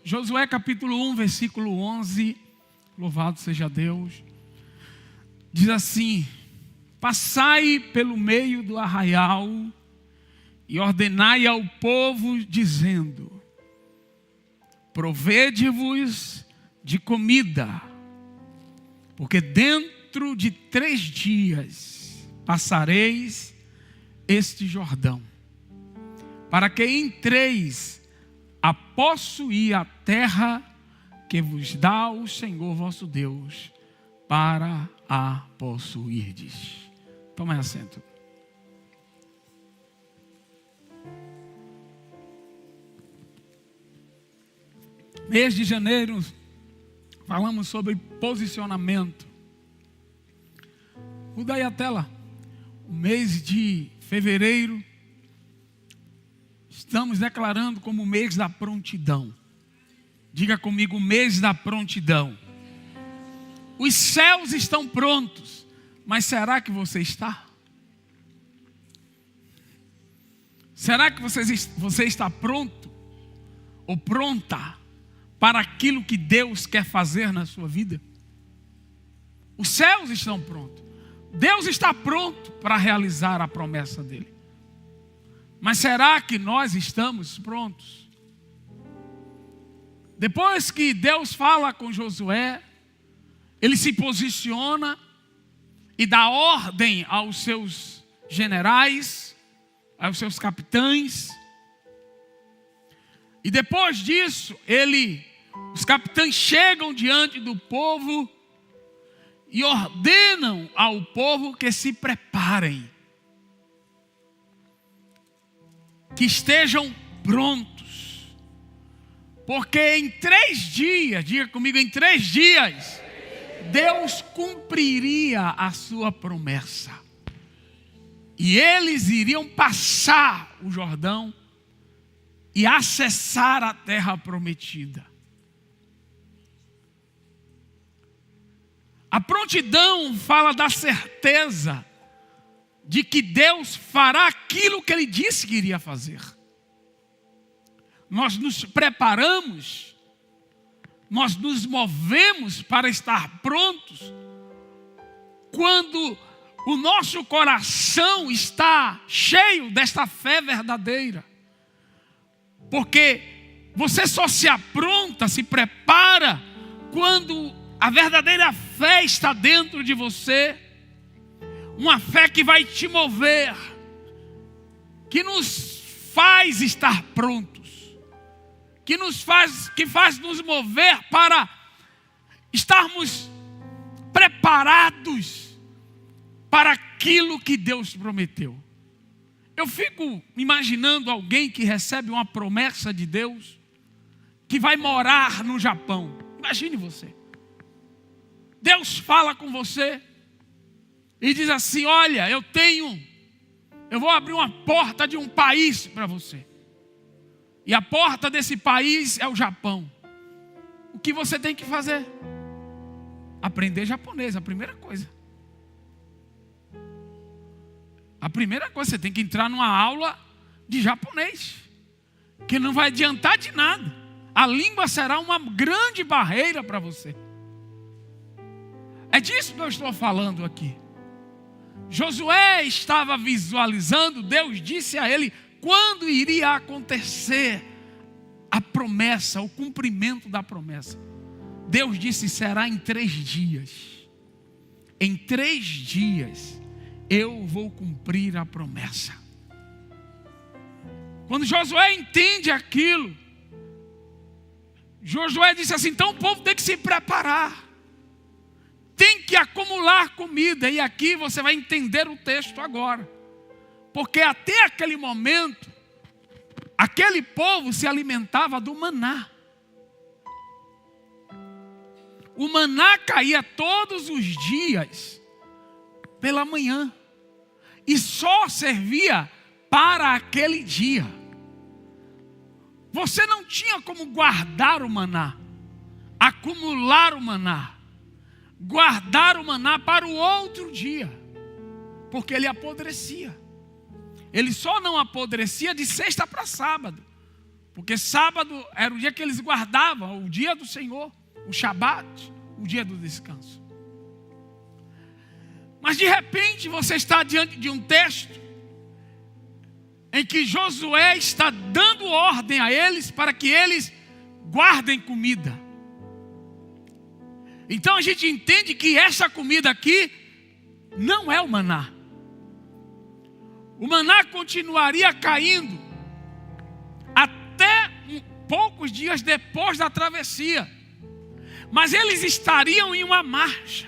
Josué capítulo 1, versículo 11, louvado seja Deus, diz assim: passai pelo meio do arraial e ordenai ao povo, dizendo: provede-vos de comida, porque dentro de 3 dias passareis este Jordão, para que entreis a possuir a terra que vos dá o Senhor vosso Deus, para a possuirdes. Toma assento. Mês de janeiro, falamos sobre posicionamento. Muda aí a tela. O mês de fevereiro, estamos declarando como o mês da prontidão. Diga comigo, o mês da prontidão. Os céus estão prontos, mas será que você está? Será que você está pronto ou pronta para aquilo que Deus quer fazer na sua vida? Os céus estão prontos. Deus está pronto para realizar a promessa dele. Mas será que nós estamos prontos? Depois que Deus fala com Josué, ele se posiciona e dá ordem aos seus generais, aos seus capitães. E depois disso, os capitães chegam diante do povo e ordenam ao povo que se preparem, que estejam prontos, porque em 3 dias, diga comigo, em 3 dias, Deus cumpriria a sua promessa, e eles iriam passar o Jordão e acessar a terra prometida. A prontidão fala da certeza de que Deus fará aquilo que Ele disse que iria fazer. Nós nos preparamos, nós nos movemos para estar prontos quando o nosso coração está cheio desta fé verdadeira. Porque você só se apronta, se prepara quando a verdadeira fé está dentro de você. Uma fé que vai te mover, que nos faz estar prontos, que faz nos mover para estarmos preparados para aquilo que Deus prometeu. Eu fico imaginando alguém que recebe uma promessa de Deus, que vai morar no Japão. Imagine você. Deus fala com você e diz assim: olha, eu vou abrir uma porta de um país para você. E a porta desse país é o Japão. O que você tem que fazer? Aprender japonês, a primeira coisa. A primeira coisa, você tem que entrar numa aula de japonês, que não vai adiantar de nada. A língua será uma grande barreira para você. É disso que eu estou falando aqui. Josué estava visualizando, Deus disse a ele quando iria acontecer a promessa, o cumprimento da promessa. Deus disse: será em 3 dias. Em 3 dias eu vou cumprir a promessa. Quando Josué entende aquilo, Josué disse assim: então o povo tem que se preparar, tem que acumular comida. E aqui você vai entender o texto agora, porque até aquele momento aquele povo se alimentava do maná. O maná caía todos os dias pela manhã e só servia para aquele dia. Você não tinha como guardar o maná, acumular o maná, guardar o maná para o outro dia, porque ele apodrecia. Ele só não apodrecia de sexta para sábado, Porque sábado era o dia que eles guardavam, o dia do Senhor, o Shabat, o dia do descanso. Mas de repente você está diante de um texto em que Josué está dando ordem a eles para que eles guardem comida. Então a gente entende que essa comida aqui não é o maná. O maná continuaria caindo até poucos dias depois da travessia. Mas eles estariam em uma marcha.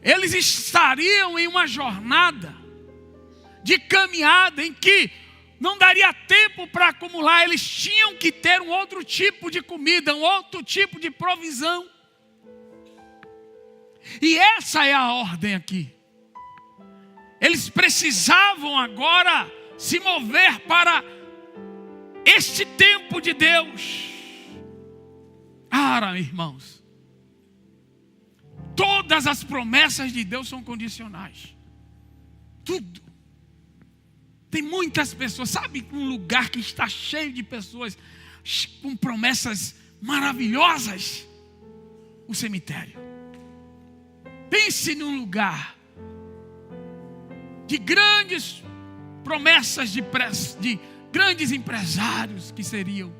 Eles estariam em uma jornada de caminhada em que não daria tempo para acumular. Eles tinham que ter um outro tipo de comida, um outro tipo de provisão. E essa é a ordem aqui. Eles precisavam agora se mover para este tempo de Deus. Irmãos, todas as promessas de Deus são condicionais. Tudo. Tem muitas pessoas, sabe, um lugar que está cheio de pessoas com promessas maravilhosas? O cemitério. Pense num lugar de grandes promessas de grandes empresários que seriam,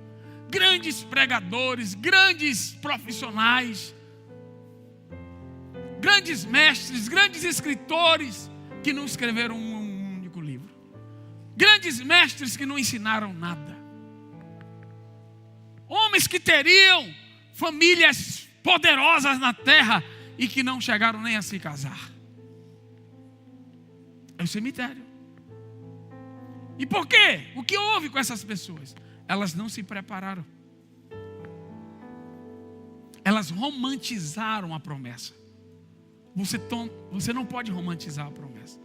grandes pregadores, grandes profissionais, grandes mestres, grandes escritores que não escreveram um único livro, grandes mestres que não ensinaram nada, homens que teriam famílias poderosas na terra e que não chegaram nem a se casar. É o cemitério. E por quê? O que houve com essas pessoas? Elas não se prepararam. Elas romantizaram a promessa. Você não pode romantizar a promessa.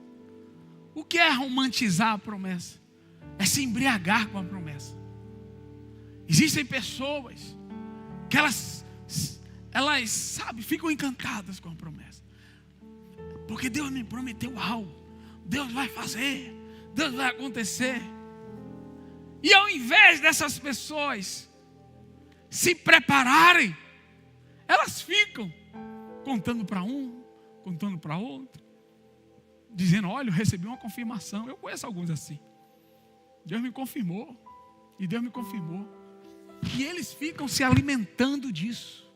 O que é romantizar a promessa? É se embriagar com a promessa. Existem pessoas que elas sabe, ficam encantadas com a promessa. Porque Deus me prometeu algo. Deus vai fazer. Deus vai acontecer. E ao invés dessas pessoas se prepararem, elas ficam contando para um, contando para outro, dizendo: olha, eu recebi uma confirmação. Eu conheço alguns assim. Deus me confirmou. E Deus me confirmou. E eles ficam se alimentando disso.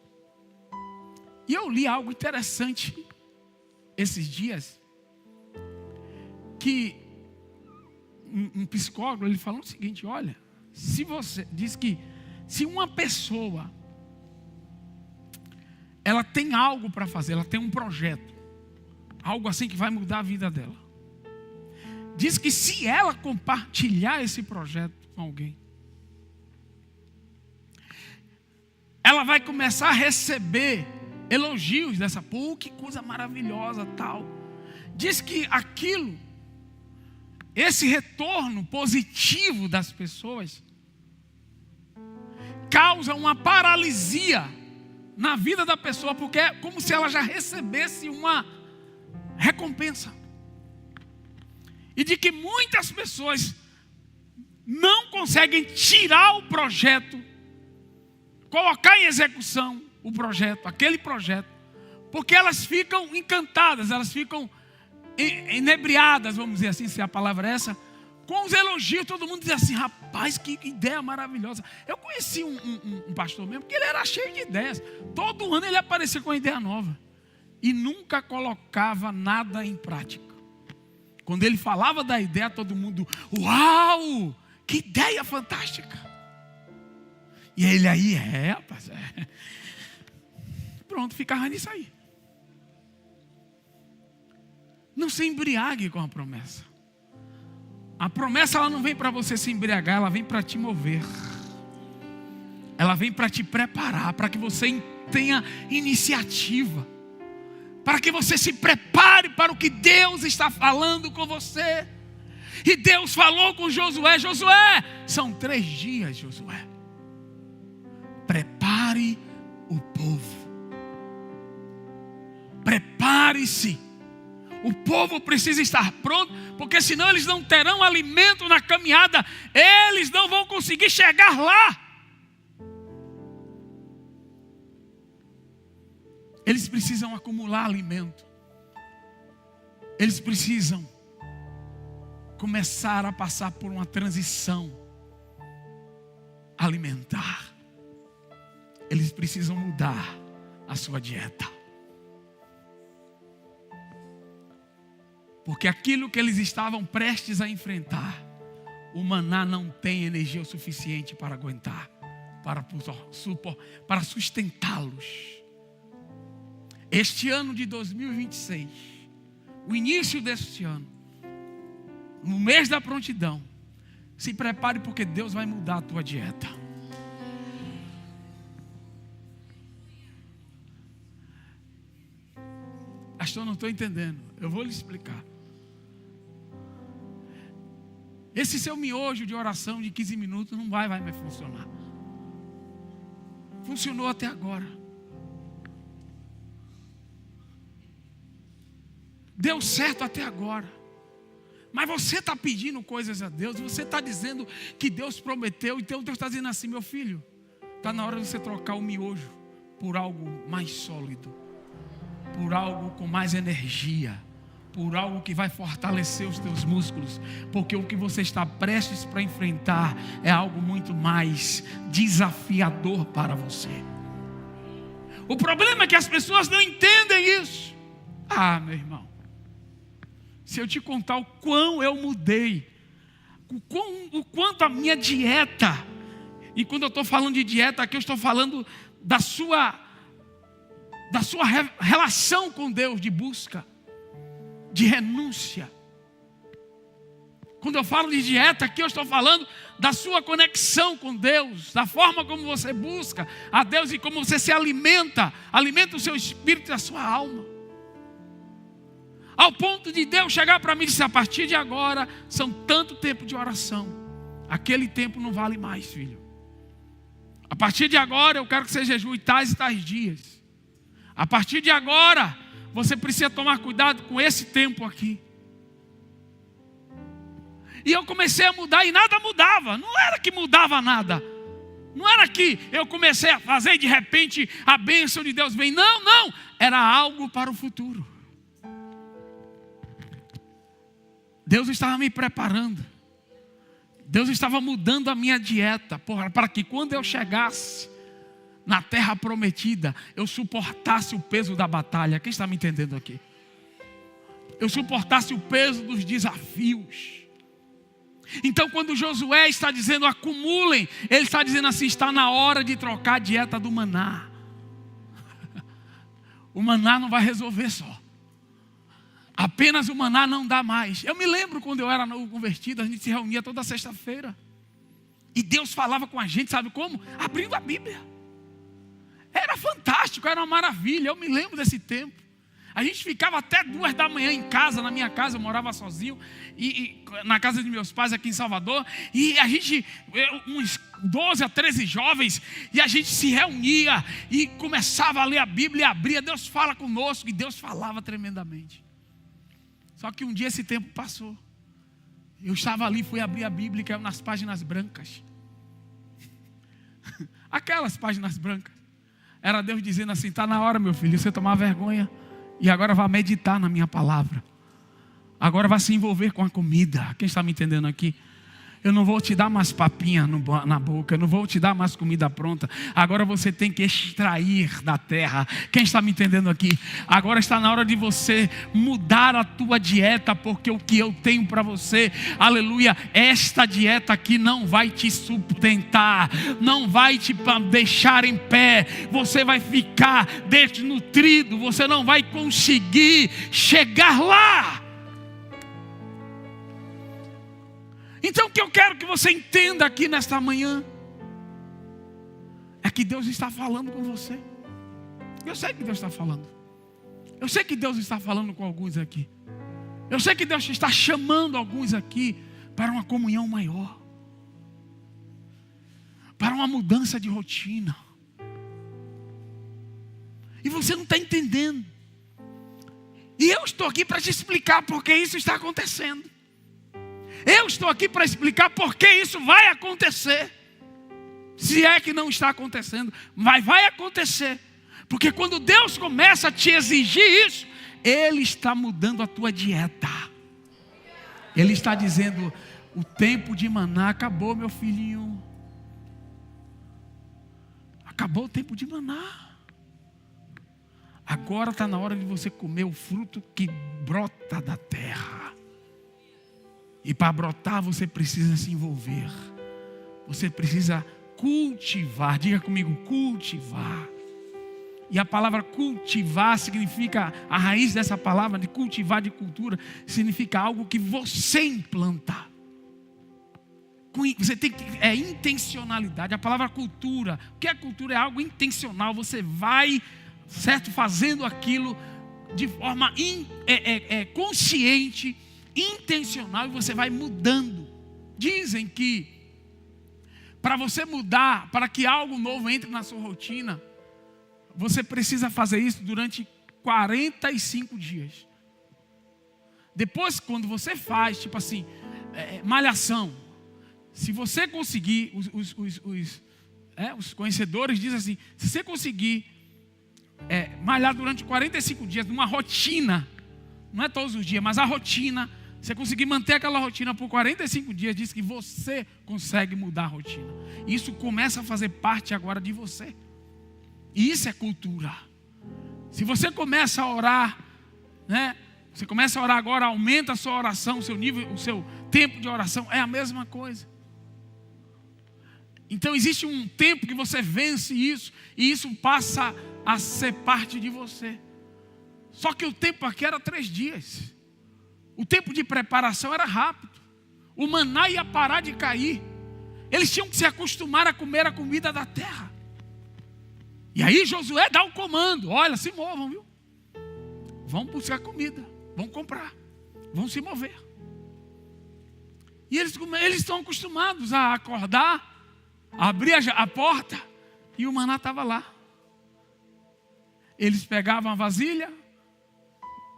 E eu li algo interessante esses dias, que um psicólogo, ele falou o seguinte: olha, se você diz que se uma pessoa ela tem algo para fazer, ela tem um projeto, algo assim que vai mudar a vida dela, diz que se ela compartilhar esse projeto com alguém, ela vai começar a receber elogios dessa, pô, que coisa maravilhosa, tal. Diz que aquilo, esse retorno positivo das pessoas, causa uma paralisia na vida da pessoa, porque é como se ela já recebesse uma recompensa. E de que muitas pessoas não conseguem tirar o projeto, colocar em execução o projeto, aquele projeto, porque elas ficam encantadas, elas ficam inebriadas, vamos dizer assim, se a palavra é essa, com os elogios. Todo mundo diz assim: rapaz, que ideia maravilhosa. Eu conheci um pastor mesmo, que ele era cheio de ideias. Todo ano ele aparecia com uma ideia nova e nunca colocava nada em prática. Quando ele falava da ideia, todo mundo: uau, que ideia fantástica. E ele aí, rapaz, pronto, ficava nisso aí. Não se embriague com a promessa. A promessa, ela não vem para você se embriagar, ela vem para te mover. Ela vem para te preparar, para que você tenha iniciativa, para que você se prepare para o que Deus está falando com você. E Deus falou com Josué: Josué, são 3 dias, Josué. Prepare o povo. Prepare-se. O povo precisa estar pronto, porque senão eles não terão alimento na caminhada. Eles não vão conseguir chegar lá. Eles precisam acumular alimento. Eles precisam começar a passar por uma transição alimentar. Eles precisam mudar a sua dieta. Porque aquilo que eles estavam prestes a enfrentar, o maná não tem energia o suficiente para aguentar, para sustentá-los. Este ano de 2026, o início deste ano, no mês da prontidão, se prepare porque Deus vai mudar a tua dieta. Pastor, não estou entendendo. Eu vou lhe explicar. Esse seu miojo de oração de 15 minutos não vai mais funcionar. Funcionou até agora. Deu certo até agora. Mas você está pedindo coisas a Deus. Você está dizendo que Deus prometeu. Então Deus está dizendo assim: meu filho, está na hora de você trocar o miojo por algo mais sólido, por algo com mais energia, por algo que vai fortalecer os teus músculos, porque o que você está prestes para enfrentar é algo muito mais desafiador para você. O problema é que as pessoas não entendem isso. Ah, meu irmão, se eu te contar o quão eu mudei, o quanto a minha dieta, e quando eu estou falando de dieta aqui, eu estou falando da sua relação com Deus, de busca, de renúncia. Quando eu falo de dieta aqui, eu estou falando da sua conexão com Deus, da forma como você busca a Deus e como você se alimenta o seu espírito e a sua alma. Ao ponto de Deus chegar para mim e dizer: a partir de agora, são tanto tempo de oração. Aquele tempo não vale mais, filho. A partir de agora, eu quero que você jejue tais e tais dias. A partir de agora, você precisa tomar cuidado com esse tempo aqui. E eu comecei a mudar e nada mudava. Não era que mudava nada. Não era que eu comecei a fazer e de repente a bênção de Deus vem. Não, não. Era algo para o futuro. Deus estava me preparando. Deus estava mudando a minha dieta para que quando eu chegasse na terra prometida, eu suportasse o peso da batalha. Quem está me entendendo aqui? Eu suportasse o peso dos desafios. Então quando Josué está dizendo acumulem, ele está dizendo assim: está na hora de trocar a dieta do maná. O maná não vai resolver só. Apenas o maná não dá mais. Eu me lembro quando eu era novo convertido, a gente se reunia toda sexta-feira. E Deus falava com a gente, sabe como? Abrindo a Bíblia. Era fantástico, era uma maravilha. Eu me lembro desse tempo. A gente ficava até 2 da manhã em casa, na minha casa, eu morava sozinho, e na casa de meus pais aqui em Salvador, e a gente, uns 12 a 13 jovens, e a gente se reunia, e começava a ler a Bíblia, e abria, Deus fala conosco, e Deus falava tremendamente. Só que um dia esse tempo passou, eu estava ali, fui abrir a Bíblia, caiu nas páginas brancas, aquelas páginas brancas, era Deus dizendo assim: está na hora, meu filho, você tomar vergonha, e agora vai meditar na minha palavra. Agora vai se envolver com a comida. Quem está me entendendo aqui? Eu não vou te dar mais papinha na boca. Eu não vou te dar mais comida pronta. Agora você tem que extrair da terra. Quem está me entendendo aqui? Agora está na hora de você mudar a tua dieta. Porque o que eu tenho para você, aleluia, esta dieta aqui não vai te sustentar. Não vai te deixar em pé. Você vai ficar desnutrido. Você não vai conseguir chegar lá. Então o que eu quero que você entenda aqui nesta manhã é que Deus está falando com você. Eu sei que Deus está falando. Eu sei que Deus está falando com alguns aqui. Eu sei que Deus está chamando alguns aqui para uma comunhão maior, para uma mudança de rotina. E você não está entendendo. E eu estou aqui para te explicar por que isso está acontecendo. Eu estou aqui para explicar por que isso vai acontecer. Se é que não está acontecendo, mas vai acontecer. Porque quando Deus começa a te exigir isso, Ele está mudando a tua dieta. Ele está dizendo: o tempo de maná acabou, meu filhinho. Acabou o tempo de maná. Agora está na hora de você comer o fruto que brota da terra. E para brotar você precisa se envolver. Você precisa cultivar. Diga comigo, cultivar. E a palavra cultivar significa, a raiz dessa palavra de cultivar, de cultura, significa algo que você implanta. Você tem que, é intencionalidade. A palavra cultura, o que é cultura? É algo intencional. Você vai, certo, fazendo aquilo de forma consciente, intencional, e você vai mudando. Dizem que para você mudar, para que algo novo entre na sua rotina, você precisa fazer isso durante 45 dias. Depois, quando você faz, tipo assim, malhação, se você conseguir, os conhecedores dizem assim, se você conseguir malhar durante 45 dias, numa rotina, não é todos os dias, mas a rotina, você conseguir manter aquela rotina por 45 dias, diz que você consegue mudar a rotina. Isso começa a fazer parte agora de você. E isso é cultura. Se você começa a orar, né? Você começa a orar agora, aumenta a sua oração, o seu nível, o seu tempo de oração, é a mesma coisa. Então existe um tempo que você vence isso, e isso passa a ser parte de você. Só que o tempo aqui era 3 dias. O tempo de preparação era rápido. O maná ia parar de cair. Eles tinham que se acostumar a comer a comida da terra. E aí Josué dá o comando: olha, se movam, viu? Vão buscar comida, vão comprar, vão se mover. E eles estão acostumados a acordar, abrir a porta, e o maná estava lá. Eles pegavam a vasilha,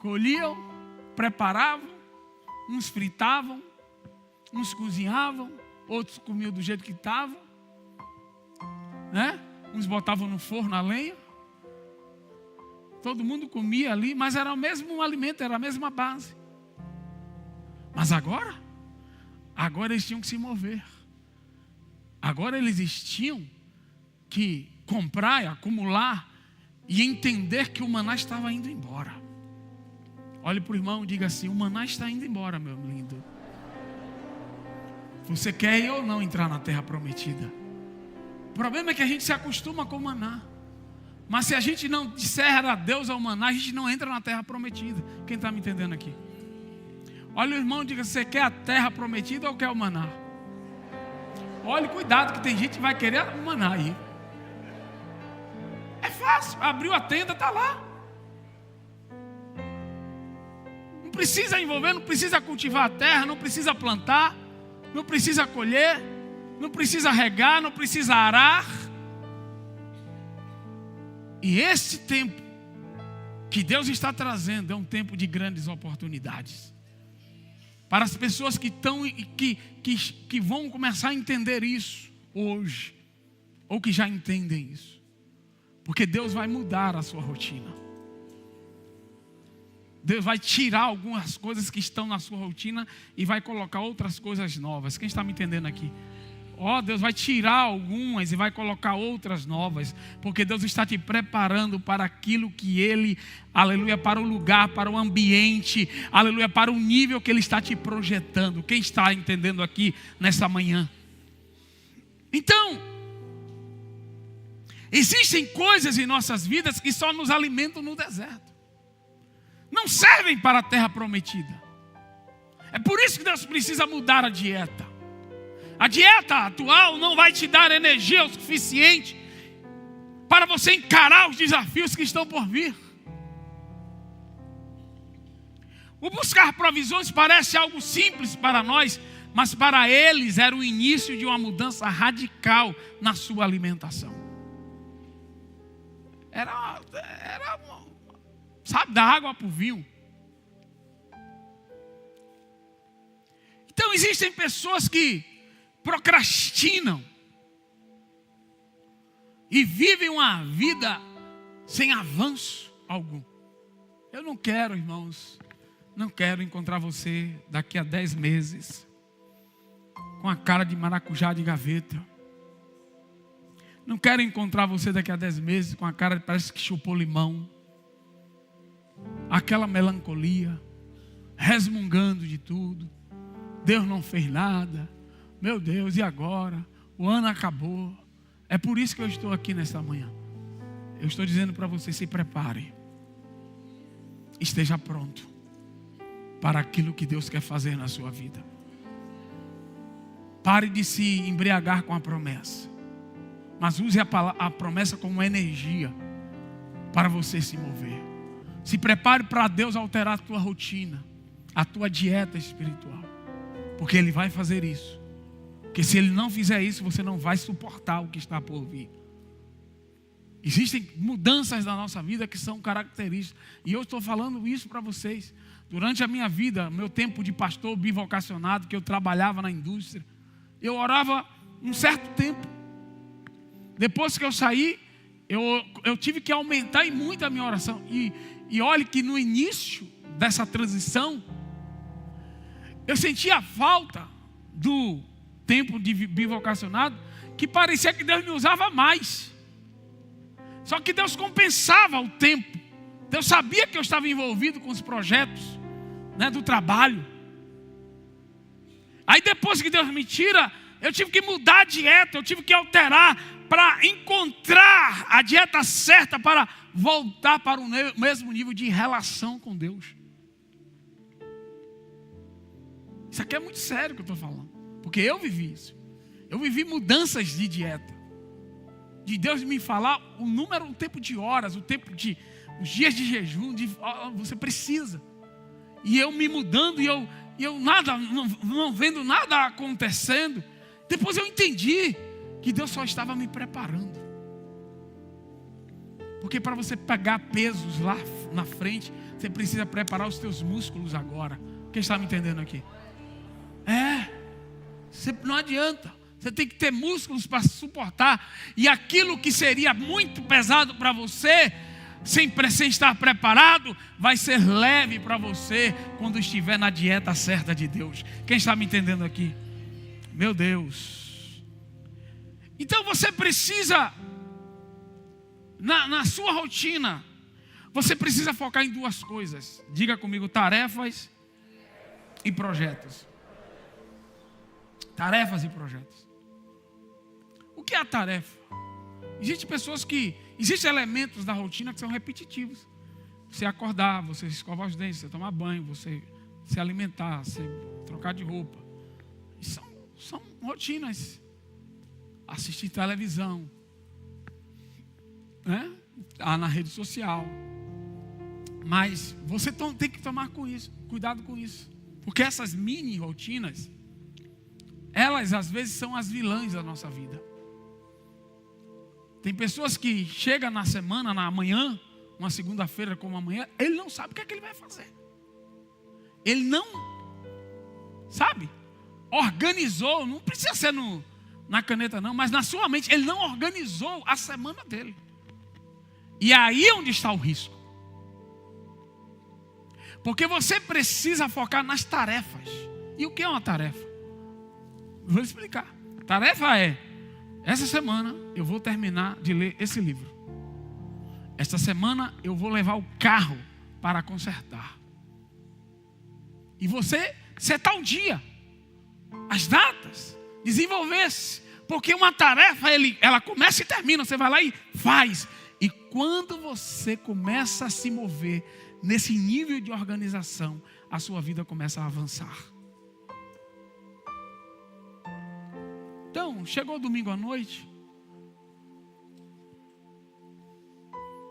colhiam, preparavam, uns fritavam, uns cozinhavam, outros comiam do jeito que estavam, né? Uns botavam no forno a lenha. Todo mundo comia ali, mas era o mesmo alimento, era a mesma base. Mas agora eles tinham que se mover. Agora eles tinham que comprar, acumular e entender que o maná estava indo embora. Olhe para o irmão e diga assim: o maná está indo embora, meu lindo. Você quer ir ou não entrar na terra prometida? O problema é que a gente se acostuma com o maná. Mas se a gente não disser adeus ao maná, a gente não entra na terra prometida. Quem está me entendendo aqui? Olha o irmão e diga: você quer a terra prometida ou quer o maná? Olha, cuidado, que tem gente que vai querer o maná aí. É fácil, abriu a tenda, está lá. Não precisa envolver, não precisa cultivar a terra, não precisa plantar, não precisa colher, não precisa regar, não precisa arar. E esse tempo que Deus está trazendo é um tempo de grandes oportunidades. Para as pessoas que vão começar a entender isso hoje, ou que já entendem isso. Porque Deus vai mudar a sua rotina. Deus vai tirar algumas coisas que estão na sua rotina e vai colocar outras coisas novas. Quem está me entendendo aqui? Deus vai tirar algumas e vai colocar outras novas, porque Deus está te preparando para aquilo que Ele, aleluia, para o lugar, para o ambiente, aleluia, para o nível que Ele está te projetando. Quem está entendendo aqui nessa manhã? Então, existem coisas em nossas vidas que só nos alimentam no deserto, não servem para a terra prometida. É por isso que Deus precisa mudar a dieta. A dieta atual não vai te dar energia o suficiente para você encarar os desafios que estão por vir. O buscar provisões parece algo simples para nós, mas para eles era o início de uma mudança radical na sua alimentação. Era sabe, da água para o vinho. existem pessoas que procrastinam e vivem uma vida sem avanço algum. Eu não quero, irmãos, não quero encontrar você daqui a 10 meses com a cara de maracujá de gaveta. Não quero encontrar você daqui a 10 meses com a cara que parece que chupou limão. Aquela melancolia, resmungando de tudo. Deus não fez nada. Meu Deus, e agora? O ano acabou. É por isso que eu estou aqui nesta manhã. Eu estou dizendo para você, se prepare. Esteja pronto para aquilo que Deus quer fazer na sua vida. Pare de se embriagar com a promessa. Mas use a promessa como energia para você se mover. Se prepare para Deus alterar a tua rotina, a tua dieta espiritual. Porque Ele vai fazer isso. Porque se Ele não fizer isso, você não vai suportar o que está por vir. Existem mudanças na nossa vida que são características. E eu estou falando isso para vocês. Durante a minha vida, meu tempo de pastor bivocacionado, que eu trabalhava na indústria, eu orava um certo tempo. Depois que eu saí, eu tive que aumentar muito a minha oração. E olhe que no início dessa transição, eu sentia a falta do tempo de bivocacionado, que parecia que Deus me usava mais. Só que Deus compensava o tempo. Deus sabia que eu estava envolvido com os projetos, né, do trabalho. Aí depois que Deus me tira, eu tive que mudar a dieta, eu tive que alterar para encontrar a dieta certa para voltar para o mesmo nível de relação com Deus. Isso aqui é muito sério que eu estou falando, porque eu vivi isso. Eu vivi mudanças de dieta. De Deus me falar o tempo de horas, os dias de jejum, você precisa. E eu me mudando e eu nada, não vendo nada acontecendo. Depois eu entendi que Deus só estava me preparando. Porque para você pegar pesos lá na frente, você precisa preparar os teus músculos agora. Quem está me entendendo aqui? Não adianta. Você tem que ter músculos para suportar. E aquilo que seria muito pesado para você, sem estar preparado, vai ser leve para você quando estiver na dieta certa de Deus. Quem está me entendendo aqui? Meu Deus. Então você precisa, na sua rotina, você precisa focar em duas coisas. Diga comigo: tarefas e projetos. Tarefas e projetos. O que é a tarefa? Existem elementos da rotina que são repetitivos. Você acordar, você escovar os dentes, você tomar banho, você se alimentar, você trocar de roupa. São rotinas. Assistir televisão, né? Na rede social. Mas você tem que tomar cuidado com isso. Porque essas mini rotinas, elas às vezes são as vilãs da nossa vida. Tem pessoas que chegam na semana, na manhã, uma segunda-feira como amanhã, ele não sabe o que é que ele vai fazer. Ele não, sabe, organizou, não precisa ser na caneta não, mas na sua mente, ele não organizou a semana dele. E aí é onde está o risco. Porque você precisa focar nas tarefas. E o que é uma tarefa? Vou explicar. Tarefa é: essa semana eu vou terminar de ler esse livro. Esta semana eu vou levar o carro para consertar. E você setar o dia, as datas, desenvolver-se. Porque uma tarefa, ela começa e termina. Você vai lá e faz. E quando você começa a se mover nesse nível de organização, a sua vida começa a avançar. Então, chegou domingo à noite,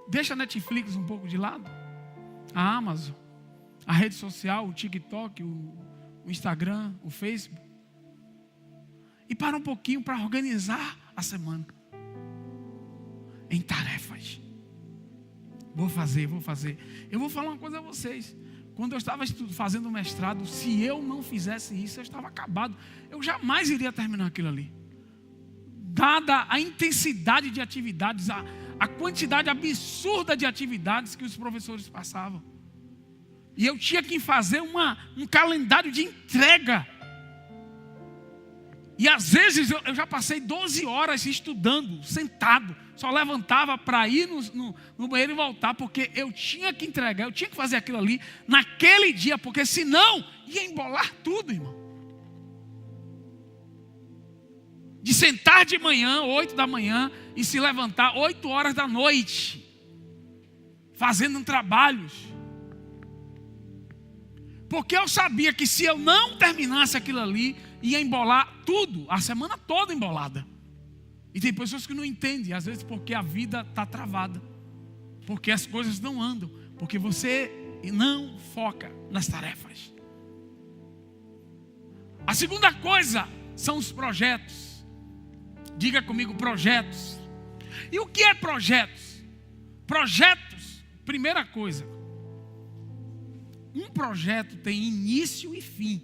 deixa a Netflix um pouco de lado, a Amazon, a rede social, o TikTok, o Instagram, o Facebook, e para um pouquinho para organizar a semana em tarefas. Vou fazer. Eu vou falar uma coisa a vocês. quando eu estava fazendo o mestrado, se eu não fizesse isso, eu estava acabado. Eu jamais iria terminar aquilo ali. Dada a intensidade de atividades, a quantidade absurda de atividades que os professores passavam. E eu tinha que fazer um calendário de entrega. E às vezes eu já passei 12 horas estudando, sentado. Só levantava para ir no banheiro e voltar, porque eu tinha que entregar, eu tinha que fazer aquilo ali naquele dia, porque senão ia embolar tudo, irmão. De sentar de manhã, 8 da manhã, e se levantar 8 horas da noite, fazendo trabalhos. Porque eu sabia que se eu não terminasse aquilo ali, ia embolar tudo, a semana toda embolada. E tem pessoas que não entendem, às vezes porque a vida está travada, porque as coisas não andam, porque você não foca nas tarefas. A segunda coisa são os projetos. Diga comigo, projetos. E o que é projetos? Projetos, primeira coisa, um projeto tem início e fim.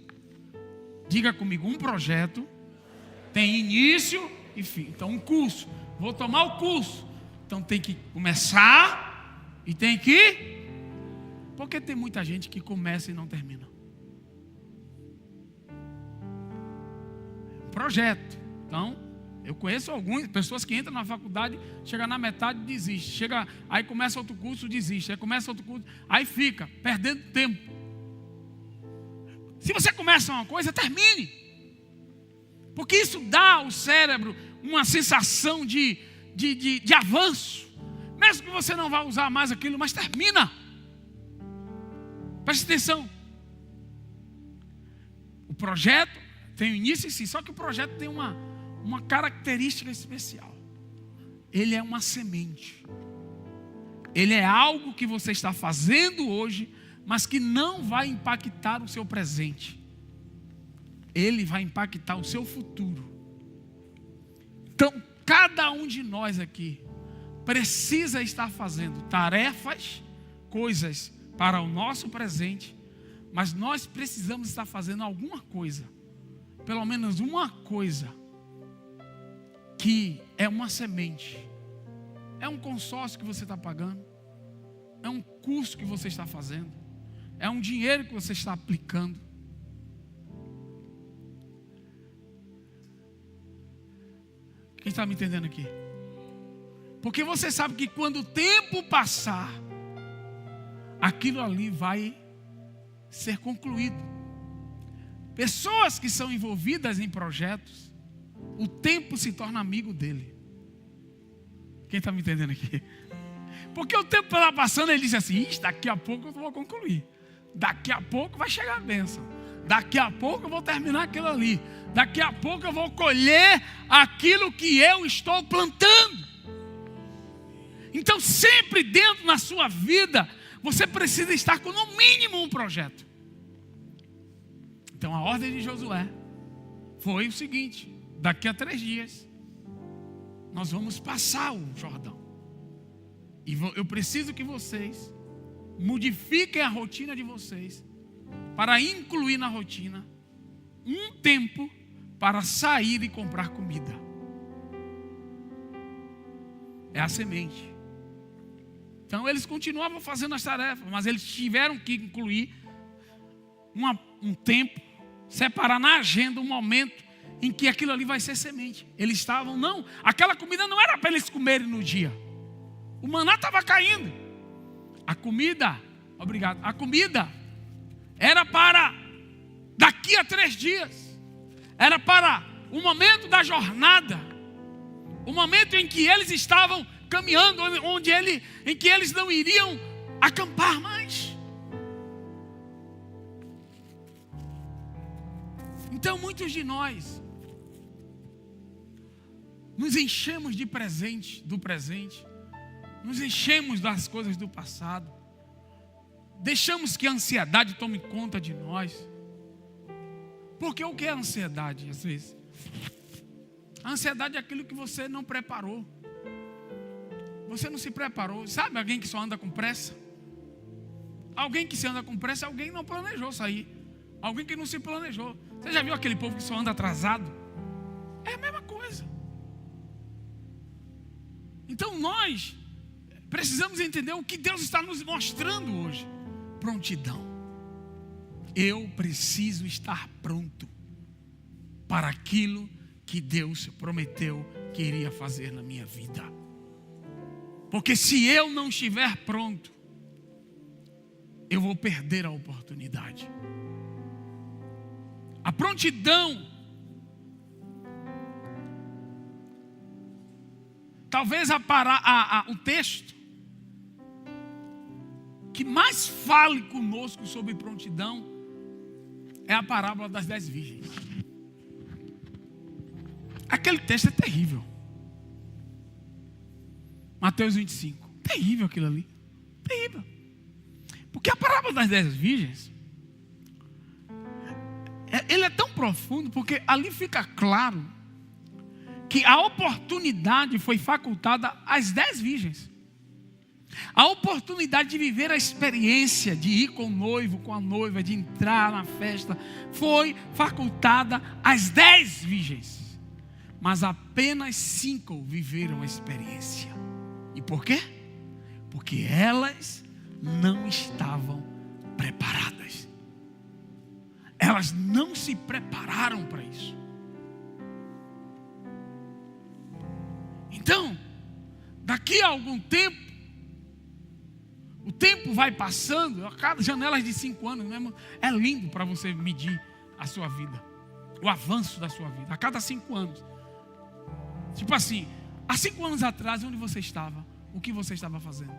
Diga comigo, um projeto tem início e fim. Então, um curso, vou tomar o curso. Então, tem que começar e tem que... Porque tem muita gente que começa e não termina. Projeto. Então, eu conheço algumas pessoas que entram na faculdade, chega na metade, desiste. Chega, aí começa outro curso, desiste. Aí começa outro curso, aí fica perdendo tempo. Se você começa uma coisa, termine. Porque isso dá ao cérebro uma sensação de avanço. Mesmo que você não vá usar mais aquilo, mas termina. Preste atenção. O projeto tem o início e fim, só que o projeto tem uma característica especial. Ele é uma semente. Ele é algo que você está fazendo hoje, mas que não vai impactar o seu presente. Ele vai impactar o seu futuro. Então, cada um de nós aqui precisa estar fazendo tarefas, coisas para o nosso presente, mas nós precisamos estar fazendo alguma coisa, pelo menos uma coisa, que é uma semente. É um consórcio que você está pagando, é um curso que você está fazendo, é um dinheiro que você está aplicando. Quem está me entendendo aqui? Porque você sabe que quando o tempo passar, aquilo ali vai ser concluído. Pessoas que são envolvidas em projetos, o tempo se torna amigo dele. Quem está me entendendo aqui? Porque o tempo está passando, ele diz assim: daqui a pouco eu vou concluir. Daqui a pouco vai chegar a bênção. Daqui a pouco eu vou terminar aquilo ali. Daqui a pouco eu vou colher aquilo que eu estou plantando. Então, sempre dentro na sua vida, você precisa estar com no mínimo um projeto. Então, a ordem de Josué foi o seguinte: daqui a 3 dias, nós vamos passar o Jordão. E eu preciso que vocês modifiquem a rotina de vocês, para incluir na rotina um tempo para sair e comprar comida. É a semente. Então eles continuavam fazendo as tarefas, mas eles tiveram que incluir um tempo, separar na agenda um momento em que aquilo ali vai ser semente. Eles estavam, não, aquela comida não era para eles comerem no dia. O maná estava caindo. A comida era para daqui a 3 dias. Era para o momento da jornada. O momento em que eles estavam caminhando, em que eles não iriam acampar mais. Então muitos de nós nos enchemos de presente, do presente. Nos enchemos das coisas do passado. Deixamos que a ansiedade tome conta de nós. Porque o que é ansiedade, às vezes? A ansiedade é aquilo que você não preparou. Você não se preparou. Sabe alguém que só anda com pressa? Alguém que se anda com pressa é alguém que não planejou sair. Alguém que não se planejou. Você já viu aquele povo que só anda atrasado? É a mesma coisa. Então nós precisamos entender o que Deus está nos mostrando hoje. Prontidão. Eu preciso estar pronto para aquilo que Deus prometeu que iria fazer na minha vida. Porque se eu não estiver pronto, eu vou perder a oportunidade. A prontidão, talvez o texto que mais fale conosco sobre prontidão é a parábola das 10 virgens. Aquele texto é terrível. Mateus 25. Terrível aquilo ali. Terrível. Porque a parábola das 10 virgens, ele é tão profundo, porque ali fica claro que a oportunidade foi facultada às 10 virgens. A oportunidade de viver a experiência de ir com o noivo, com a noiva, de entrar na festa, foi facultada às 10 virgens. Mas apenas 5 viveram a experiência. E por quê? Porque elas não estavam preparadas. Elas não se prepararam para isso. Então, daqui a algum tempo, o tempo vai passando, a cada janelas de 5 anos mesmo, é lindo para você medir a sua vida, o avanço da sua vida, a cada 5 anos. Tipo assim, há 5 anos atrás, onde você estava? O que você estava fazendo?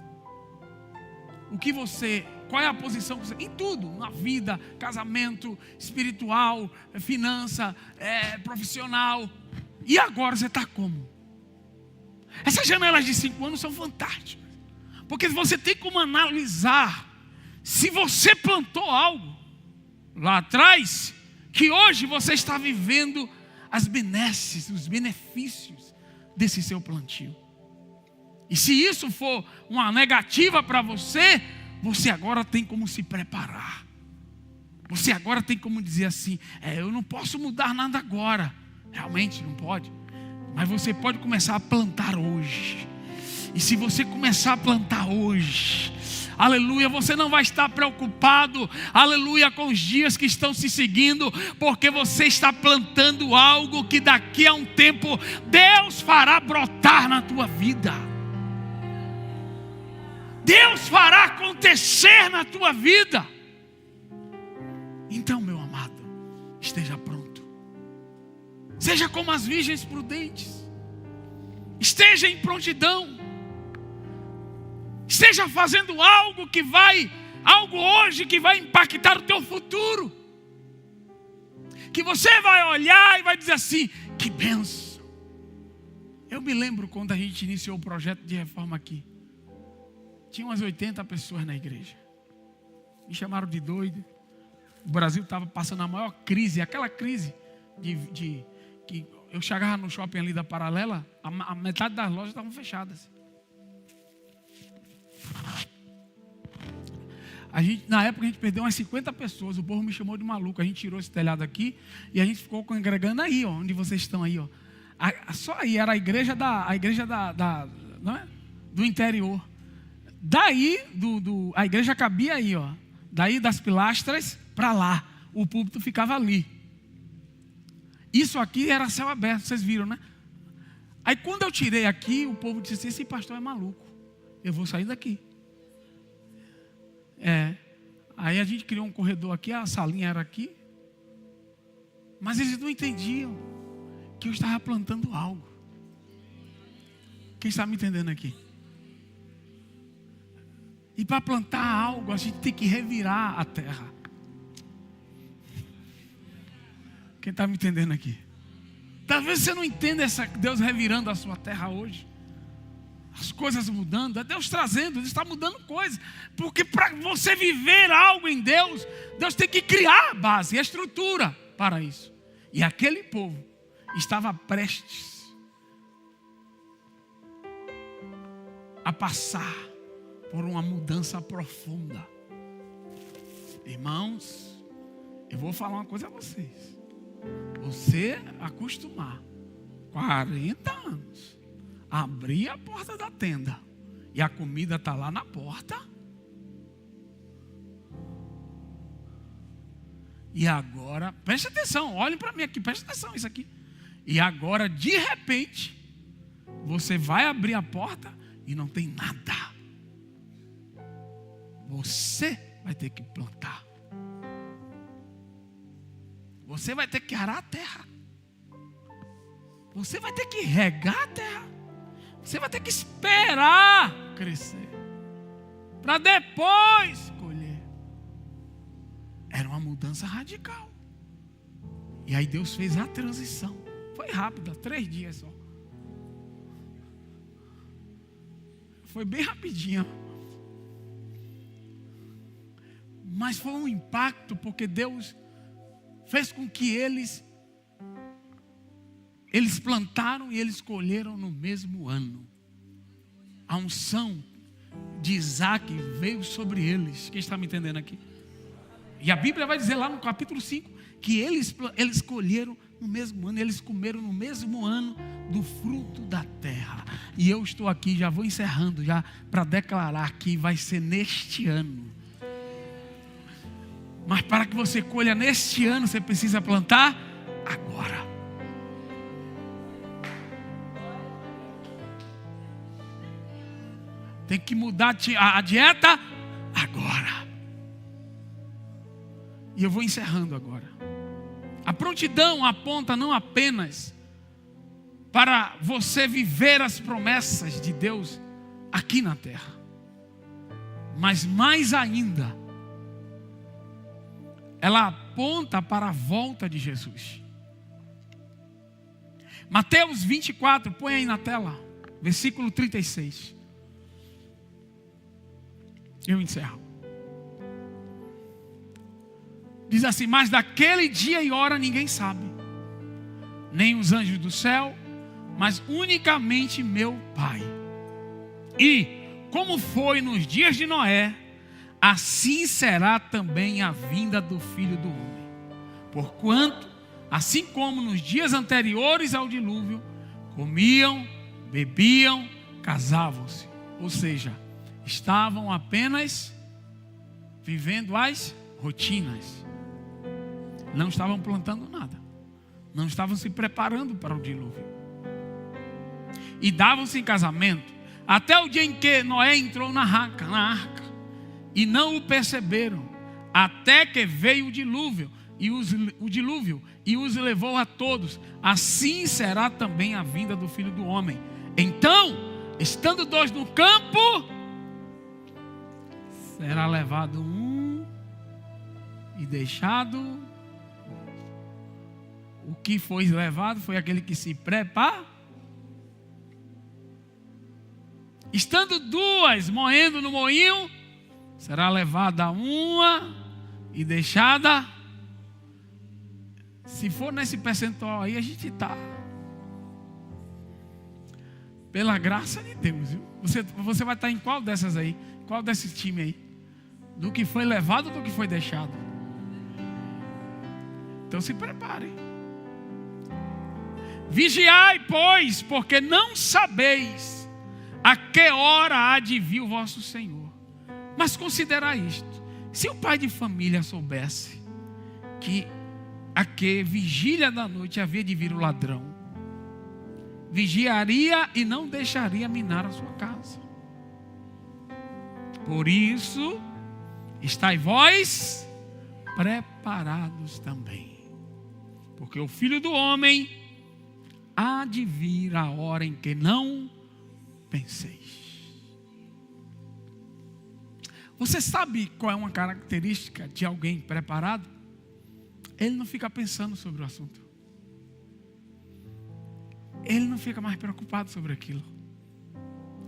Qual é a posição que você... Em tudo, na vida, casamento, espiritual, finança, profissional. E agora você está como? Essas janelas de 5 anos são fantásticas. Porque você tem como analisar se você plantou algo lá atrás, que hoje você está vivendo as benesses, os benefícios desse seu plantio. E se isso for uma negativa para você, você agora tem como se preparar. Você agora tem como dizer assim, eu não posso mudar nada agora. Realmente não pode. Mas você pode começar a plantar hoje. E se você começar a plantar hoje, aleluia, você não vai estar preocupado, aleluia, com os dias que estão se seguindo, porque você está plantando algo que daqui a um tempo Deus fará brotar na tua vida. Deus fará acontecer na tua vida. Então, meu amado, esteja pronto. Seja como as virgens prudentes. Esteja em prontidão. Esteja fazendo algo hoje que vai impactar o teu futuro. Que você vai olhar e vai dizer assim, que bênção. Eu me lembro quando a gente iniciou o projeto de reforma aqui. Tinha umas 80 pessoas na igreja. Me chamaram de doido. O Brasil estava passando a maior crise. Aquela crise que eu chegava no shopping ali da Paralela, a metade das lojas estavam fechadas. Na época a gente perdeu umas 50 pessoas. O povo me chamou de maluco. A gente tirou esse telhado aqui e a gente ficou congregando aí, ó, onde vocês estão aí, ó. Só aí era a igreja não é? Do interior. Daí, a igreja cabia aí, ó. Daí das pilastras para lá. O púlpito ficava ali. Isso aqui era céu aberto, vocês viram, né? Aí quando eu tirei aqui, o povo disse assim, esse pastor é maluco. Eu vou sair daqui. Aí a gente criou um corredor aqui, a salinha era aqui. Mas eles não entendiam que eu estava plantando algo. Quem está me entendendo aqui? E para plantar algo, a gente tem que revirar a terra. Quem está me entendendo aqui? Talvez você não entenda Deus revirando a sua terra hoje. As coisas mudando, é Deus trazendo, Deus está mudando coisas. Porque para você viver algo em Deus, Deus tem que criar a base, a estrutura para isso. E aquele povo estava prestes a passar por uma mudança profunda. Irmãos, eu vou falar uma coisa a vocês. Você acostumar 40 anos, abrir a porta da tenda e a comida está lá na porta. E agora, preste atenção, olhem para mim aqui, preste atenção isso aqui. E agora, de repente, você vai abrir a porta e não tem nada. Você vai ter que plantar. Você vai ter que arar a terra. Você vai ter que regar a terra. Você vai ter que esperar crescer para depois colher. Era uma mudança radical. E aí Deus fez a transição. Foi rápida, 3 dias só. Foi bem rapidinho. Mas foi um impacto, porque Deus fez com que eles plantaram e eles colheram no mesmo ano. A unção de Isaac veio sobre eles. Quem está me entendendo aqui? E a Bíblia vai dizer lá no capítulo 5 que eles colheram no mesmo ano, eles comeram no mesmo ano do fruto da terra. E eu estou aqui, já vou encerrando, já para declarar que vai ser neste ano. Mas para que você colha neste ano, você precisa plantar agora. Tem que mudar a dieta agora. E eu vou encerrando agora. A prontidão aponta não apenas para você viver as promessas de Deus aqui na terra, mas mais ainda, ela aponta para a volta de Jesus. Mateus 24, põe aí na tela, versículo 36. Eu encerro. Diz assim: mas daquele dia e hora ninguém sabe, nem os anjos do céu, mas unicamente meu Pai. E como foi nos dias de Noé, assim será também a vinda do Filho do Homem. Porquanto, assim como nos dias anteriores ao dilúvio, comiam, bebiam, casavam-se. Ou seja, estavam apenas vivendo as rotinas. Não estavam plantando nada. Não estavam se preparando para o dilúvio. E davam-se em casamento, até o dia em que Noé entrou na arca. E não o perceberam, até que veio o dilúvio e os levou a todos. Assim será também a vinda do Filho do Homem. Então, estando 2 no campo, será levado um e deixado outro. O que foi levado foi aquele que se prepara. Estando 2 moendo no moinho, será levada uma e deixada. Se for nesse percentual aí, a gente está. Pela graça de Deus, viu? Você vai estar em qual dessas aí? Qual desse time aí? Do que foi levado ou do que foi deixado? Então se prepare. Vigiai, pois, porque não sabeis a que hora há de vir o vosso Senhor. Mas considerai isto: se o pai de família soubesse que a que vigília da noite havia de vir o ladrão, vigiaria e não deixaria minar a sua casa. Por isso, estai vós preparados também, porque o Filho do Homem há de vir a hora em que não penseis. Você sabe qual é uma característica de alguém preparado? Ele não fica pensando sobre o assunto. Ele não fica mais preocupado sobre aquilo.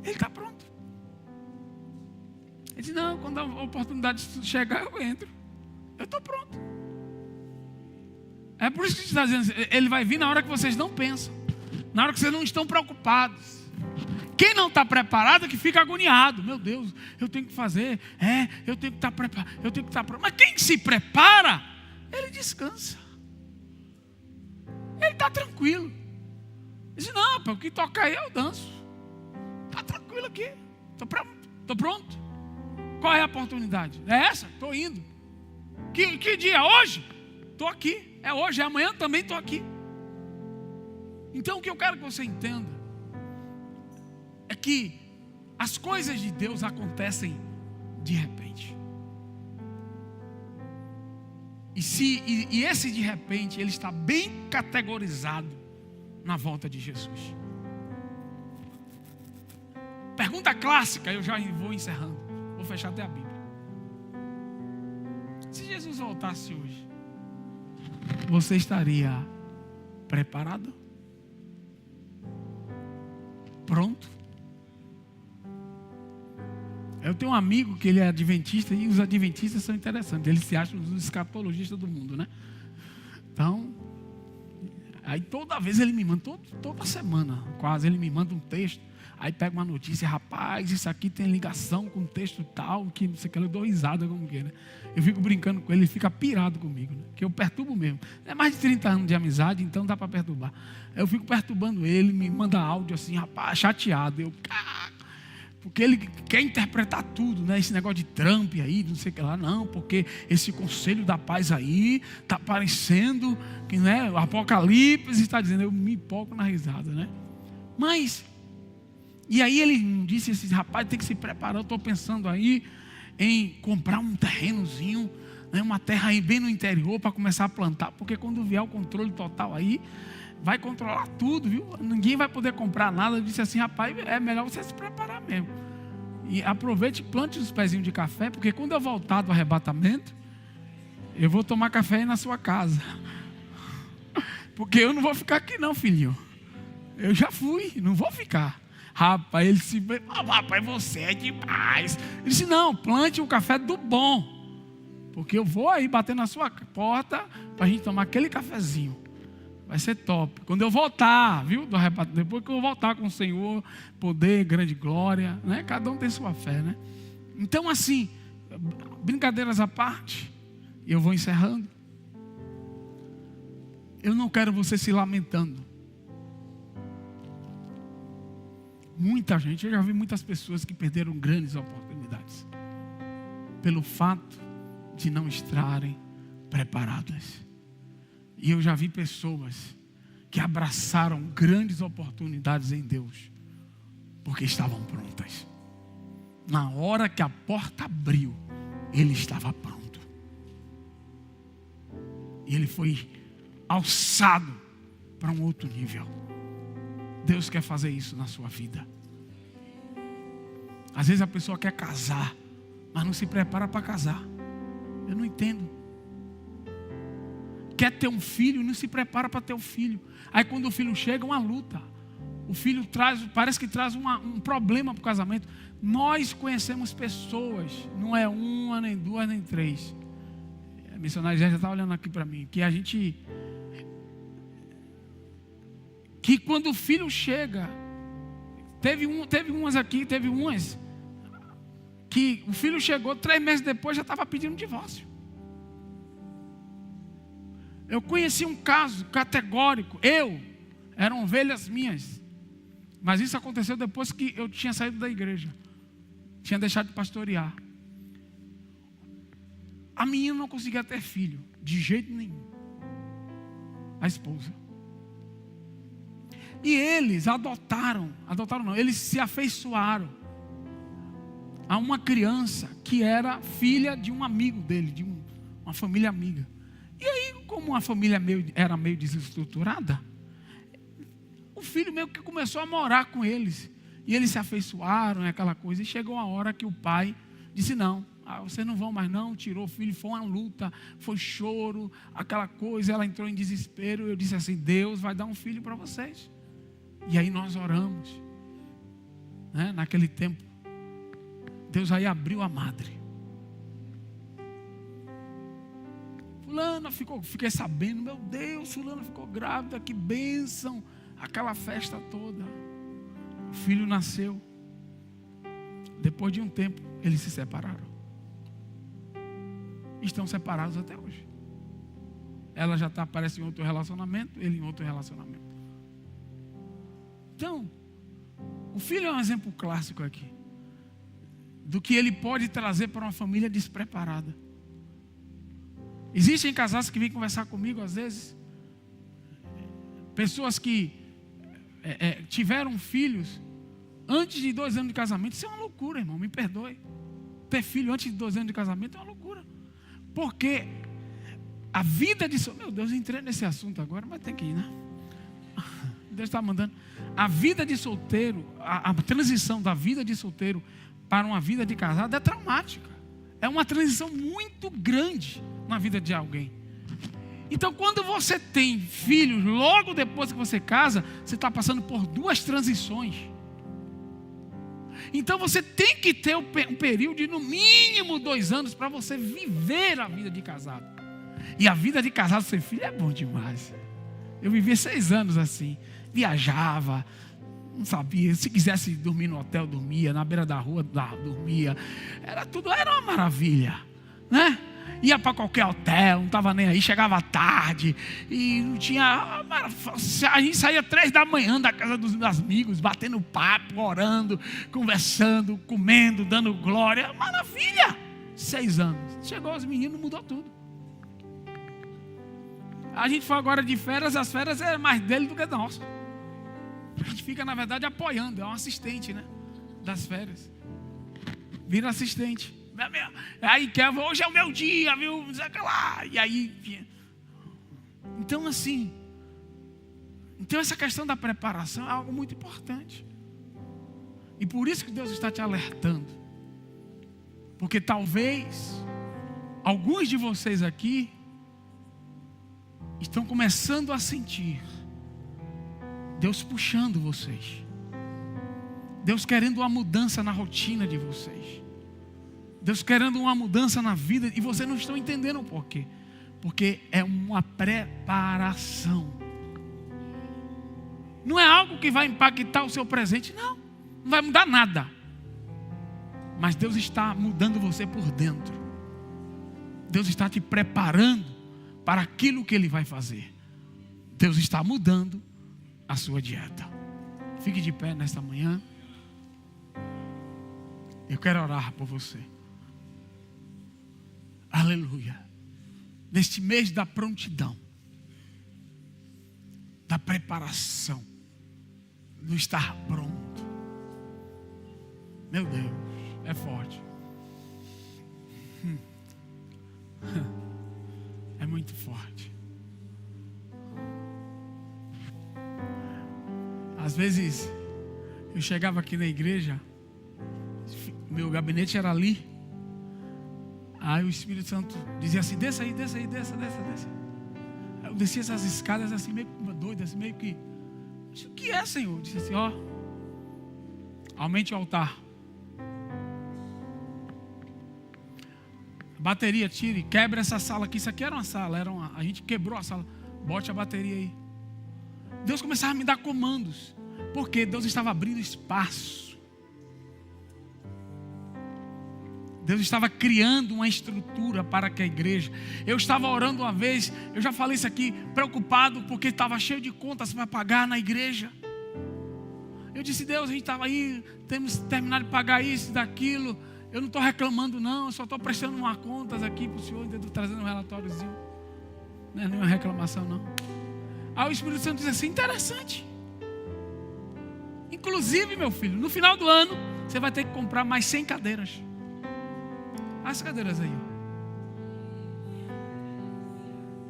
Ele está pronto. Ele diz: não, quando a oportunidade chegar, eu entro. Eu estou pronto. É por isso que ele está dizendo: ele vai vir na hora que vocês não pensam, na hora que vocês não estão preocupados. Quem não está preparado é que fica agoniado. Meu Deus, eu tenho que fazer. Eu tenho que estar preparado. Eu tenho que estar preparado. Mas quem se prepara, ele descansa. Ele está tranquilo. Diz, não, para o que tocar aí eu danço. Está tranquilo aqui. Estou pronto. Qual é a oportunidade? É essa? Estou indo. Que dia? Hoje? Estou aqui. É hoje, é amanhã também estou aqui. Então o que eu quero que você entenda é que as coisas de Deus acontecem de repente. E esse de repente, ele está bem categorizado na volta de Jesus. Pergunta clássica, eu já vou encerrando. Vou fechar até a Bíblia. Se Jesus voltasse hoje, você estaria preparado? Pronto? Eu tenho um amigo que ele é adventista, e os adventistas são interessantes. Eles se acham os escatologistas do mundo, né? Então, aí toda vez ele me manda, toda semana quase, ele me manda um texto. Aí pega uma notícia, rapaz, isso aqui tem ligação com um texto tal, que não sei o que, eu dou risada como que, né? Eu fico brincando com ele, ele fica pirado comigo, né? Que eu perturbo mesmo. É mais de 30 anos de amizade, então dá para perturbar. Eu fico perturbando ele, me manda áudio assim, rapaz, chateado. Porque ele quer interpretar tudo, né? Esse negócio de Trump aí, não sei o que lá, não, porque esse Conselho da Paz aí está parecendo que, né, o Apocalipse está dizendo, eu me empolgo na risada, né? Mas, e aí ele disse assim, rapaz, tem que se preparar, eu estou pensando aí em comprar um terrenozinho, né, uma terra aí bem no interior para começar a plantar, porque quando vier o controle total aí, vai controlar tudo, viu? Ninguém vai poder comprar nada. Eu disse assim, rapaz, é melhor você se preparar mesmo. E aproveite e plante os pezinhos de café, porque quando eu voltar do arrebatamento, eu vou tomar café aí na sua casa. Porque eu não vou ficar aqui não, filhinho. Eu já fui, não vou ficar. Rapaz, ele se... rapaz, você é demais. Ele disse, não, plante o café do bom. Porque eu vou aí bater na sua porta para a gente tomar aquele cafezinho. Vai ser top. Quando eu voltar, viu? Depois que eu voltar com o Senhor, poder, grande glória, né? Cada um tem sua fé, né? Então, assim, brincadeiras à parte, eu vou encerrando. Eu não quero você se lamentando. Muita gente, eu já vi muitas pessoas que perderam grandes oportunidades pelo fato de não estarem preparadas. E eu já vi pessoas que abraçaram grandes oportunidades em Deus, porque estavam prontas. Na hora que a porta abriu, ele estava pronto. E ele foi alçado para um outro nível. Deus quer fazer isso na sua vida. Às vezes a pessoa quer casar, mas não se prepara para casar. Eu não entendo. Quer ter um filho, não se prepara para ter um filho. Aí quando o filho chega, uma luta. O filho parece que traz um problema para o casamento. Nós conhecemos pessoas, não é uma, nem duas, nem três. A missionária já está olhando aqui para mim, que quando o filho chega, teve umas que o filho chegou 3 meses depois, já estava pedindo divórcio. Eu conheci um caso categórico. Eram ovelhas minhas. Mas isso aconteceu depois que eu tinha saído da igreja. Tinha deixado de pastorear. A menina não conseguia ter filho, de jeito nenhum. A esposa. E eles adotaram não, eles se afeiçoaram a uma criança que era filha de um amigo dele, de uma família amiga. E aí, como a família era meio desestruturada, o filho meio que começou a morar com eles. E eles se afeiçoaram, aquela coisa. E chegou a hora que o pai disse, não, vocês não vão mais não. Tirou o filho, foi uma luta, foi choro, aquela coisa. Ela entrou em desespero. Eu disse assim, Deus vai dar um filho para vocês. E aí nós oramos, né? Naquele tempo, Deus aí abriu a madre. Fulana fiquei sabendo, meu Deus, fulana ficou grávida, que bênção, aquela festa toda. O filho nasceu. Depois de um tempo, eles se separaram. Estão separados até hoje. Ela já parece em outro relacionamento, ele em outro relacionamento. Então, o filho é um exemplo clássico aqui do que ele pode trazer para uma família despreparada. Existem casais que vêm conversar comigo às vezes, pessoas que tiveram filhos antes de 2 anos de casamento. Isso é uma loucura, irmão, me perdoe. Ter filho antes de 2 anos de casamento é uma loucura. Porque a vida de solteiro... Meu Deus, eu entrei nesse assunto agora, mas tem que ir, né? Deus está mandando. A vida de solteiro, a transição da vida de solteiro para uma vida de casado é traumática. É uma transição muito grande na vida de alguém. Então, quando você tem filhos, logo depois que você casa, você está passando por 2 transições. Então você tem que ter um período de no mínimo 2 anos para você viver a vida de casado. E a vida de casado sem filho é bom demais. Eu vivi 6 anos assim. Viajava, não sabia. Se quisesse dormir no hotel, dormia. Na beira da rua, dormia. Era uma maravilha, né? Ia para qualquer hotel, não estava nem aí, chegava tarde e não tinha. A gente saía 3 da manhã da casa dos amigos, batendo papo, orando, conversando, comendo, dando glória. Maravilha! 6 anos. Chegou os meninos, mudou tudo. A gente foi agora de férias, as férias é mais dele do que nossa. A gente fica, na verdade, apoiando, é um assistente, né? Das férias. Vira assistente. Aí Kevin, hoje é o meu dia, viu? E aí, então assim, essa questão da preparação é algo muito importante. E por isso que Deus está te alertando. Porque talvez alguns de vocês aqui estão começando a sentir Deus puxando vocês, Deus querendo uma mudança na rotina de vocês, Deus querendo uma mudança na vida, e vocês não estão entendendo o porquê. Porque é uma preparação. Não é algo que vai impactar o seu presente, não vai mudar nada. Mas Deus está mudando você por dentro. Deus está te preparando para aquilo que Ele vai fazer. Deus está mudando a sua dieta. Fique de pé nesta manhã. Eu quero orar por você. Aleluia. Neste mês da prontidão, da preparação, do estar pronto. Meu Deus, é forte. É muito forte. Às vezes, eu chegava aqui na igreja, meu gabinete era ali. Aí o Espírito Santo dizia assim: desça aí, desça aí, desça. Eu descia essas escadas assim, meio doida, assim, meio que... O que é, Senhor? Eu disse assim: ó, aumente o altar. Bateria, tire, quebra essa sala aqui. Isso aqui era uma sala, a gente quebrou a sala. Bote a bateria aí. Deus começava a me dar comandos, porque Deus estava abrindo espaço. Deus estava criando uma estrutura para que a igreja... Eu estava orando uma vez, eu já falei isso aqui, preocupado porque estava cheio de contas para pagar na igreja. Eu disse: Deus, a gente estava aí, temos que terminar de pagar isso e daquilo. Eu não estou reclamando não, eu só estou prestando umas contas aqui para o Senhor, trazendo um relatóriozinho. Não é nenhuma reclamação não. Aí o Espírito Santo diz assim: interessante. Inclusive, meu filho, no final do ano, você vai ter que comprar mais 100 cadeiras. As cadeiras aí.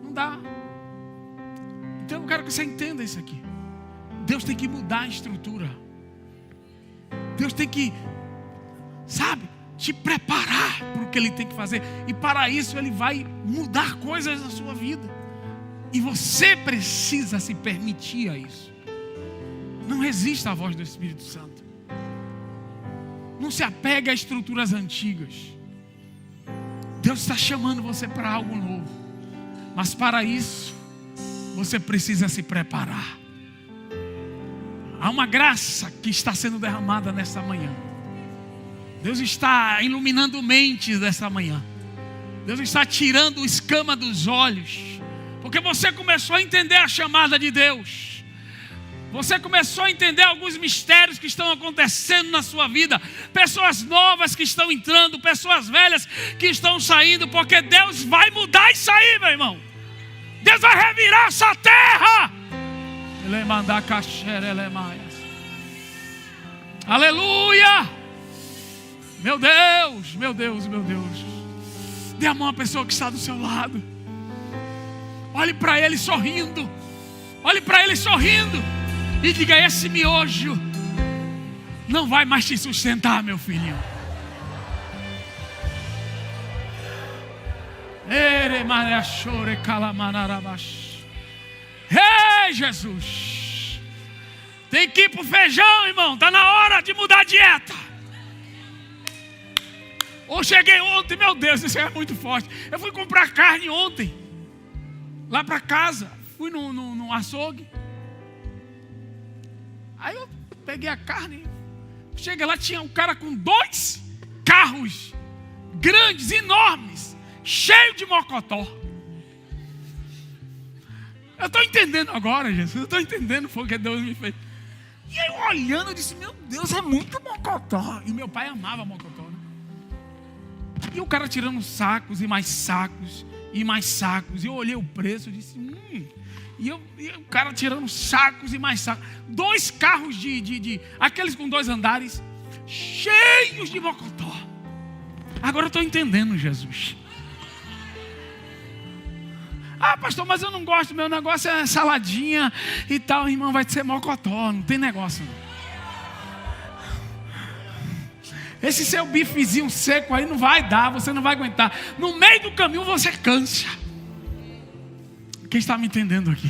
Não dá. Então eu quero que você entenda isso aqui. Deus tem que mudar a estrutura. Deus tem que, sabe, te preparar para o que Ele tem que fazer. E para isso Ele vai mudar coisas na sua vida. E você precisa se permitir a isso. Não resista à voz do Espírito Santo. Não se apegue a estruturas antigas. Deus está chamando você para algo novo. Mas para isso, você precisa se preparar. Há uma graça que está sendo derramada nesta manhã. Deus está iluminando mentes desta manhã. Deus está tirando o escama dos olhos. Porque você começou a entender a chamada de Deus. Você começou a entender alguns mistérios que estão acontecendo na sua vida. Pessoas novas que estão entrando, pessoas velhas que estão saindo. Porque Deus vai mudar isso aí, meu irmão. Deus vai revirar essa terra. Aleluia. Meu Deus, meu Deus, meu Deus. Dê a mão à pessoa que está do seu lado. Olhe para ele sorrindo. Olhe para ele sorrindo. E diga: esse miojo não vai mais te sustentar, meu filhinho. Ei, Jesus. Tem que ir para o feijão, irmão. Está na hora de mudar a dieta. Eu cheguei ontem, meu Deus, isso é muito forte. Eu fui comprar carne ontem, lá para casa. Fui no açougue. Aí eu peguei a carne. Cheguei lá, tinha um cara com 2 carros grandes, enormes, cheio de mocotó. Eu estou entendendo agora, Jesus. Eu estou entendendo o que Deus me fez. E aí eu olhando, eu disse: meu Deus, é muito mocotó. E meu pai amava mocotó, né? E o cara tirando sacos e mais sacos e mais sacos. E eu olhei o preço e disse: E o cara tirando sacos e mais sacos. 2 carros aqueles com 2 andares, cheios de mocotó. Agora eu estou entendendo, Jesus. Ah, pastor, mas eu não gosto. Meu negócio é saladinha e tal. Irmão, vai ser mocotó. Não tem negócio não. Esse seu bifezinho seco aí não vai dar. Você não vai aguentar. No meio do caminho você cansa. Quem está me entendendo aqui?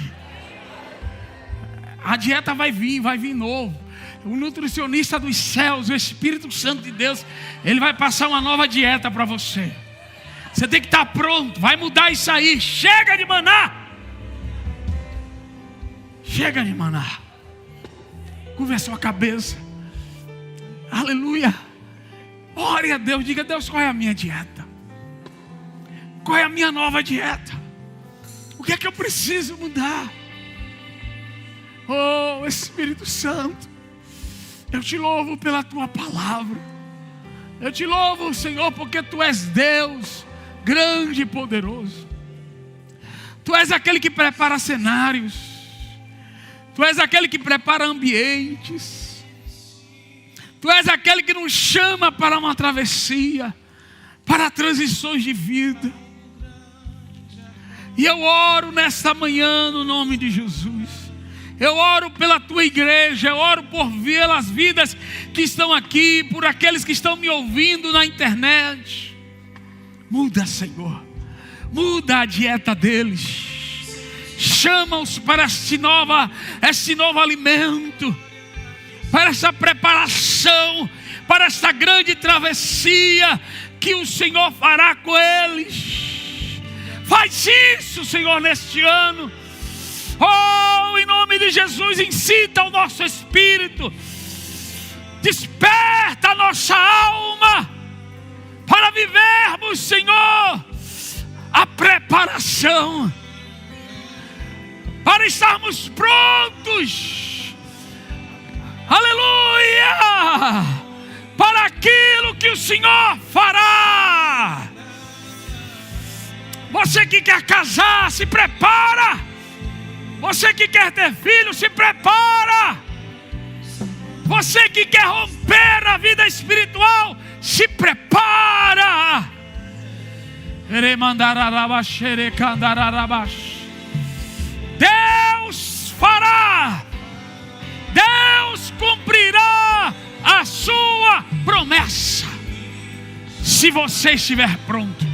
A dieta vai vir novo. O nutricionista dos céus, o Espírito Santo de Deus, ele vai passar uma nova dieta para você. Você tem que estar pronto. Vai mudar isso aí. Chega de maná. Chega de maná. Curva a sua cabeça. Aleluia. Ore a Deus. Diga: Deus, qual é a minha dieta? Qual é a minha nova dieta? O que é que eu preciso mudar? Oh, Espírito Santo, eu te louvo pela tua palavra. Eu te louvo, Senhor, porque tu és Deus grande e poderoso. Tu és aquele que prepara cenários. Tu és aquele que prepara ambientes. Tu és aquele que nos chama para uma travessia, para transições de vida. E eu oro nesta manhã no nome de Jesus. Eu oro pela tua igreja. Eu oro por pelas vidas que estão aqui, por aqueles que estão me ouvindo na internet. Muda, Senhor. Muda a dieta deles. Chama-os para este novo alimento, para essa preparação, para esta grande travessia que o Senhor fará com eles. Faz isso, Senhor, neste ano. Oh, em nome de Jesus, incita o nosso espírito. Desperta a nossa alma para vivermos, Senhor, a preparação, para estarmos prontos, aleluia, para aquilo que o Senhor fará. Você que quer casar, se prepara. Você que quer ter filho, se prepara. Você que quer romper a vida espiritual, se prepara. Deus fará. Deus cumprirá a sua promessa, se você estiver pronto.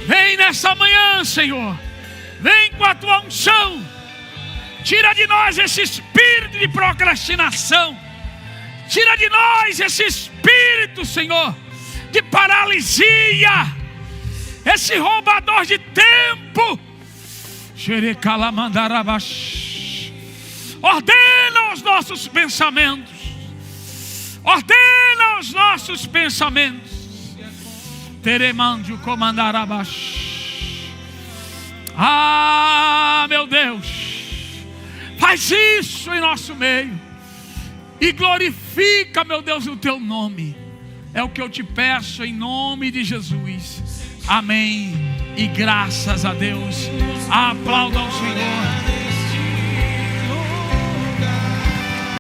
Vem nessa manhã, Senhor. Vem com a tua unção. Tira de nós esse espírito de procrastinação. Tira de nós esse espírito, Senhor, de paralisia. Esse roubador de tempo. Ordena os nossos pensamentos. Ordena os nossos pensamentos. Teremandio comandarabash. Ah, meu Deus. Faz isso em nosso meio. E glorifica, meu Deus, o teu nome. É o que eu te peço em nome de Jesus. Amém. E graças a Deus. Aplauda ao Senhor.